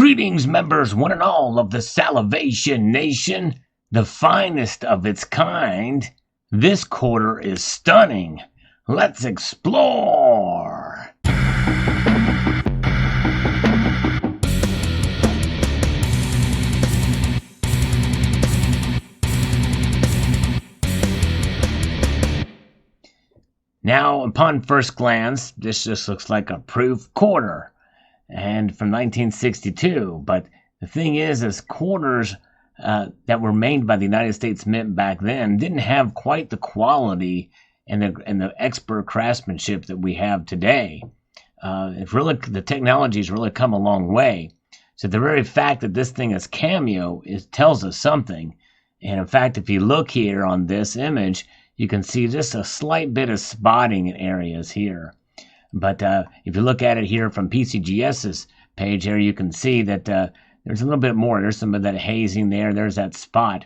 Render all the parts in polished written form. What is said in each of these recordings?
Greetings, members, one and all of the Salivation Nation, the finest of its kind. This quarter is stunning. Let's explore. Now, upon first glance, this just looks like a proof quarter. And from 1962, but the thing is quarters that were made by the United States Mint back then didn't have quite the quality and the expert craftsmanship that we have today. The technology's really come a long way. So the very fact that this thing is cameo tells us something. And in fact, if you look here on this image, you can see just a slight bit of spotting in areas here. But if you look at it here from PCGS's page here, you can see that there's a little bit more. There's some of that hazing there. There's that spot.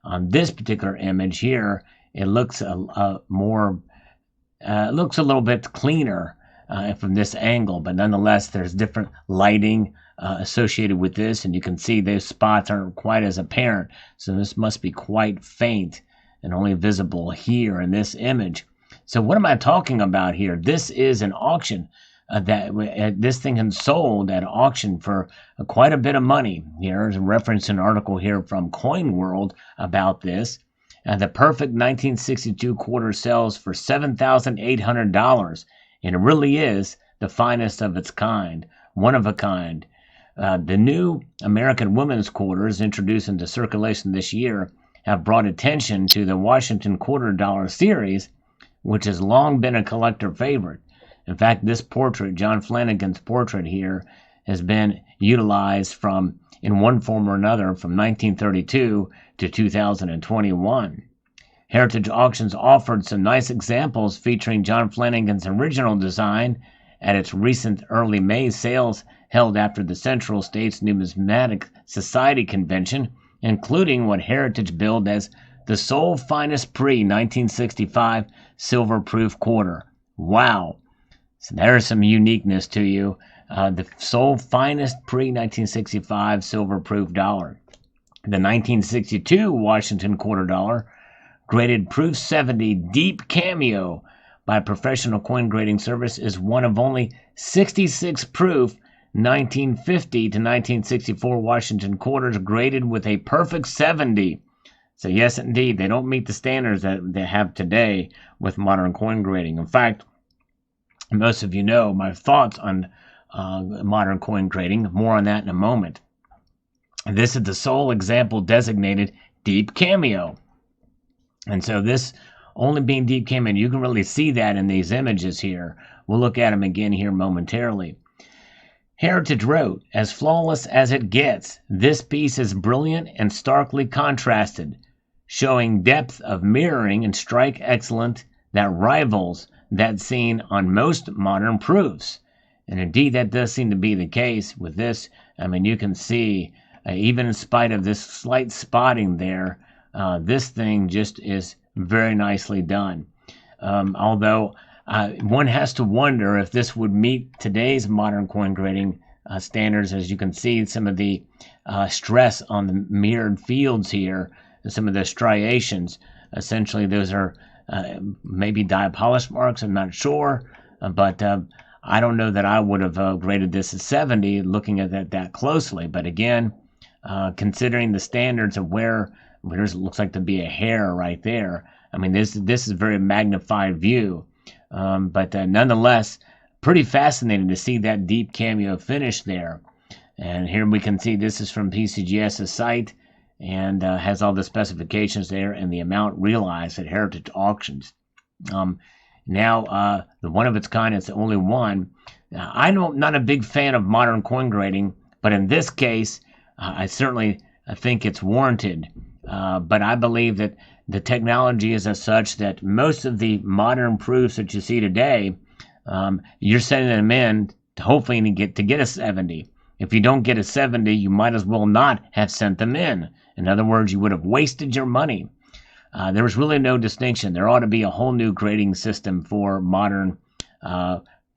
On this particular image here, it looks looks a little bit cleaner from this angle. But nonetheless, there's different lighting associated with this, and you can see those spots aren't quite as apparent. So this must be quite faint and only visible here in this image. So what am I talking about here? This is an auction this thing has sold at auction for quite a bit of money. Here's a reference an article here from Coin World about this. The perfect 1962 quarter sells for $7,800, and it really is the finest of its kind, one of a kind. The new American women's quarters introduced into circulation this year have brought attention to the Washington quarter dollar series, which has long been a collector favorite. In fact, this portrait, John Flanagan's portrait here, has been utilized in one form or another from 1932 to 2021. Heritage Auctions offered some nice examples featuring John Flanagan's original design at its recent early May sales held after the Central States Numismatic Society Convention, including what Heritage billed as the sole finest pre-1965 silver-proof quarter. Wow. So there's some uniqueness to you. The sole finest pre-1965 silver-proof dollar. The 1962 Washington quarter dollar, graded proof 70 deep cameo by Professional Coin Grading Service, is one of only 66 proof 1950 to 1964 Washington quarters graded with a perfect 70. So yes, indeed, they don't meet the standards that they have today with modern coin grading. In fact, most of you know my thoughts on modern coin grading. More on that in a moment. This is the sole example designated deep cameo. And so this only being deep cameo, you can really see that in these images here. We'll look at them again here momentarily. Heritage wrote, "As flawless as it gets, this piece is brilliant and starkly contrasted, showing depth of mirroring and strike excellence that rivals that seen on most modern proofs." And indeed, that does seem to be the case with this. I mean, you can see, even in spite of this slight spotting there, this thing just is very nicely done. Although one has to wonder if this would meet today's modern coin grading standards. As you can see, some of the stress on the mirrored fields here, and some of the striations. Essentially, those are maybe dye polish marks. I'm not sure, but I don't know that I would have graded this as 70 looking at that closely. But again, considering the standards of where there looks like to be a hair right there, I mean, this is a very magnified view. But nonetheless, pretty fascinating to see that deep cameo finish there. And here we can see this is from PCGS's site, and has all the specifications there and the amount realized at Heritage Auctions. Now, the one of its kind is the only one. I'm not a big fan of modern coin grading, but in this case, I certainly think it's warranted. But I believe that the technology is as such that most of the modern proofs that you see today, you're sending them in to hopefully get a 70. If you don't get a 70, you might as well not have sent them in. In other words, you would have wasted your money. There was really no distinction. There ought to be a whole new grading system for modern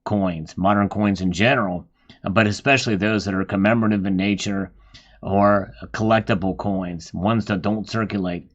coins in general. but especially those that are commemorative in nature or collectible coins, ones that don't circulate.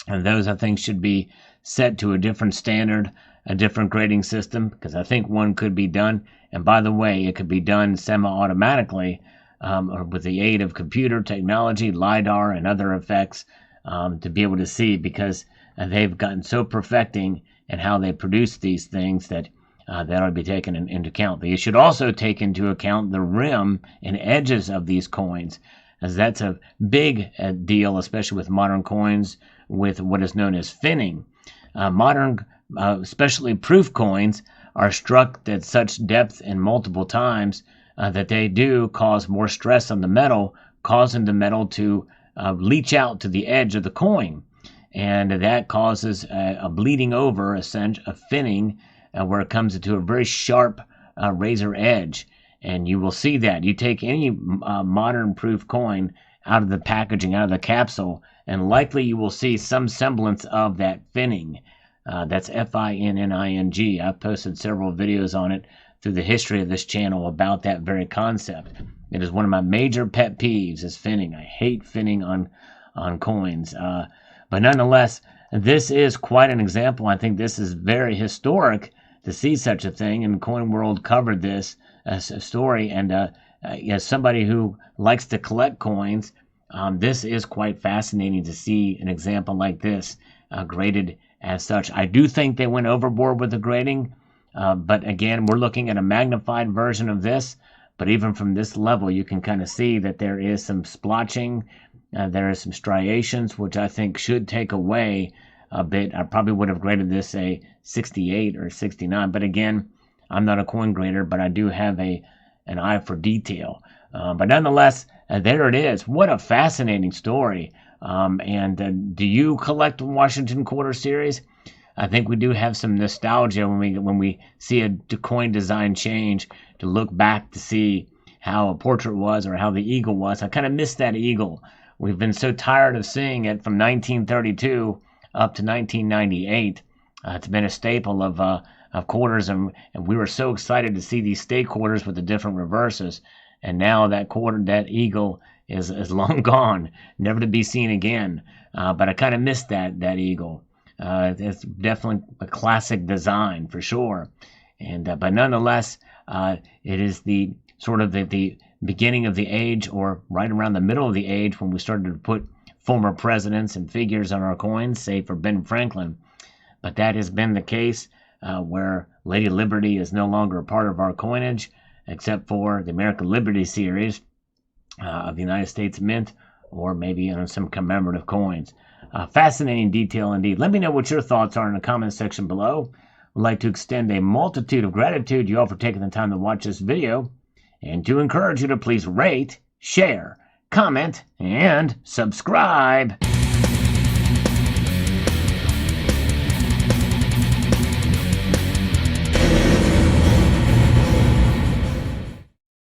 And those, I think, should be set to a different standard, a different grading system, because I think one could be done. And by the way, it could be done semi-automatically or with the aid of computer technology, LiDAR, and other effects to be able to see, because they've gotten so perfecting in how they produce these things that that ought to be taken into account. They should also take into account the rim and edges of these coins, as that's a big deal, especially with modern coins with what is known as finning. Modern, especially proof coins, are struck at such depth and multiple times that they do cause more stress on the metal, causing the metal to leach out to the edge of the coin. And that causes a bleeding over, a finning, where it comes into a very sharp razor edge. And you will see that. You take any modern proof coin out of the packaging, out of the capsule, and likely you will see some semblance of that finning. That's F-I-N-N-I-N-G. I've posted several videos on it through the history of this channel about that very concept. It is one of my major pet peeves, is finning. I hate finning on coins. But nonetheless, this is quite an example. I think this is very historic to see such a thing, and Coin World covered this as a story. And as somebody who likes to collect coins, this is quite fascinating to see an example like this graded as such. I do think they went overboard with the grading, but again, we're looking at a magnified version of this. But even from this level, you can kind of see that there is some splotching, there is some striations, which I think should take away a bit. I probably would have graded this a 68 or 69, but again, I'm not a coin grader, but I do have an eye for detail. But nonetheless, there it is. What a fascinating story. Do you collect Washington Quarter Series? I think we do have some nostalgia when we see a coin design change, to look back to see how a portrait was or how the eagle was. I kind of miss that eagle. We've been so tired of seeing it from 1932 up to 1998. It's been a staple of quarters, and we were so excited to see these state quarters with the different reverses. And now that eagle is long gone, never to be seen again. But I kind of miss that eagle. It's definitely a classic design for sure. But nonetheless, it is the sort of the beginning of the age, or right around the middle of the age, when we started to put former presidents and figures on our coins, say for Ben Franklin. But that has been the case where Lady Liberty is no longer a part of our coinage, except for the American Liberty series of the United States Mint, or maybe on some commemorative coins. Fascinating detail indeed. Let me know what your thoughts are in the comments section below. I'd like to extend a multitude of gratitude to you all for taking the time to watch this video, and to encourage you to please rate, share, comment, and subscribe.